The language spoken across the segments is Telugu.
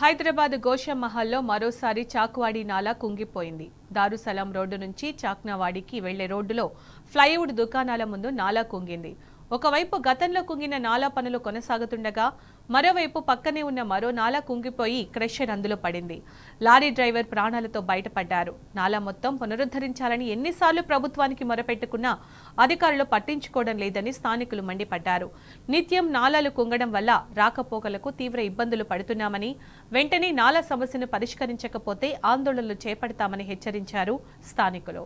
హైదరాబాద్ గోషం మహల్లో మరోసారి చాక్వాడి నాలా కుంగిపోయింది. దారుసలాం రోడ్డు నుంచి చాక్నావాడికి వెళ్లే రోడ్డులో ఫ్లైవుడ్ దుకాణాల ముందు నాలా కుంగింది. ఒకవైపు గతంలో కుంగిన నాలా పనులు కొనసాగుతుండగా మరోవైపు పక్కనే ఉన్న మరో నాలా కుంగిపోయి క్రషర్ అందులో పడింది. లారీ డ్రైవర్ ప్రాణాలతో బయటపడ్డారు. నాలా మొత్తం పునరుద్ధరించాలని ఎన్నిసార్లు ప్రభుత్వానికి మొరపెట్టుకున్నా అధికారులు పట్టించుకోవడం లేదని స్థానికులు మండిపడ్డారు. నిత్యం నాలాలు కుంగడం వల్ల రాకపోకలకు తీవ్ర ఇబ్బందులు పడుతున్నామని, వెంటనే నాలా సమస్యను పరిష్కరించకపోతే ఆందోళనలు చేపడతామని హెచ్చరించారు స్థానికులు.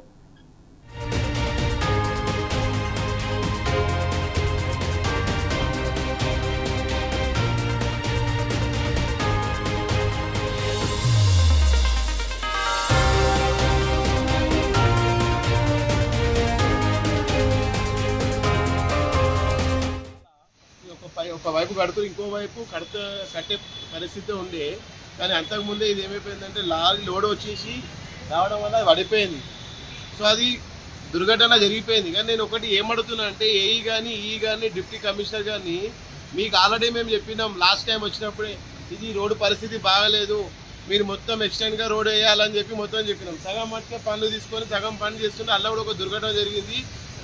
ఒక వైపు కడుతూ ఇంకో వైపు కట్టే పరిస్థితి ఉండే. కానీ అంతకుముందే ఇది ఏమైపోయిందంటే లారీ లోడ్ వచ్చేసి రావడం వల్ల అది పడిపోయింది. సో అది దుర్ఘటన జరిగిపోయింది. కానీ నేను ఒకటి ఏమడుతున్నా అంటే ఏఈ కానీ డిప్యూటీ కమిషనర్ కానీ మీకు ఆల్రెడీ మేము చెప్పినాం లాస్ట్ టైం వచ్చినప్పుడే, ఇది రోడ్డు పరిస్థితి బాగలేదు, మీరు మొత్తం ఎక్స్టెండ్గా రోడ్ వేయాలని చెప్పి మొత్తం చెప్పినాం. సగం మట్టుకే పనులు తీసుకొని సగం పని చేస్తుంటే అలా కూడా ఒక దుర్ఘటన జరిగింది.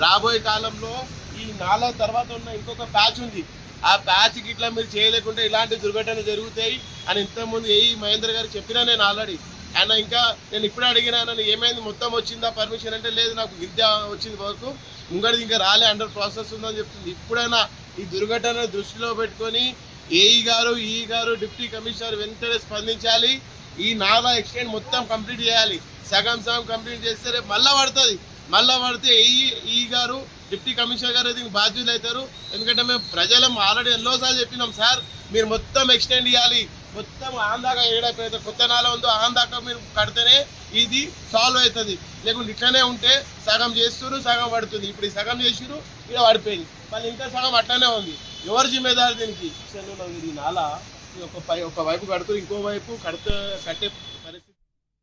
రాబోయే కాలంలో ఈ నాలా తర్వాత ఉన్న ఇంకొక ప్యాచ్ ఉంది, ఆ ప్యాచ్కి ఇట్లా మీరు చేయలేకుంటే ఇలాంటి దుర్ఘటనలు జరుగుతాయి అని ఇంతకుముందు ఏఈ మహేందర్ గారు చెప్పినా నేను ఆల్రెడీ. ఆయన ఇంకా నేను ఇప్పుడే అడిగినా, నన్ను ఏమైంది మొత్తం వచ్చిందా పర్మిషన్ అంటే, లేదు నాకు విద్య వచ్చింది వరకు, ముంగడిది ఇంకా రాలే, అండర్ ప్రాసెస్ ఉందని చెప్తుంది. ఇప్పుడైనా ఈ దుర్ఘటన దృష్టిలో పెట్టుకొని ఏఈ గారు డిప్యూటీ కమిషనర్ వెంటనే స్పందించాలి. ఈ నాలా ఎక్స్టెండ్ మొత్తం కంప్లీట్ చేయాలి. సగం కంప్లీట్ చేస్తే రేపు మళ్ళీ పడితే ఏఈ గారు డిప్యూటీ కమిషనర్ గారు దీనికి బాధ్యులు అవుతారు. ఎందుకంటే మేము ప్రజలం ఆల్రెడీ ఎన్నోసార్లు చెప్పినాం, సార్ మీరు మొత్తం ఎక్స్టెండ్ చేయాలి, మొత్తం ఆందాక ఏడైపోతే కొత్త నాలా ఉందో ఆందాక మీరు కడితేనే ఇది సాల్వ్ అవుతుంది. లేకుంటే ఇట్లనే ఉంటే సగం చేస్తున్నారు, సగం పడుతుంది. ఇప్పుడు ఈ సగం చేసిరు, ఇక్కడ పడిపోయింది, మళ్ళీ ఇంకా సగం అట్లనే ఉంది. ఎవరు జిమ్మేదారు దీనికి? ఈ నాలా ఒక వైపు కడుతూ ఇంకో వైపు కట్టే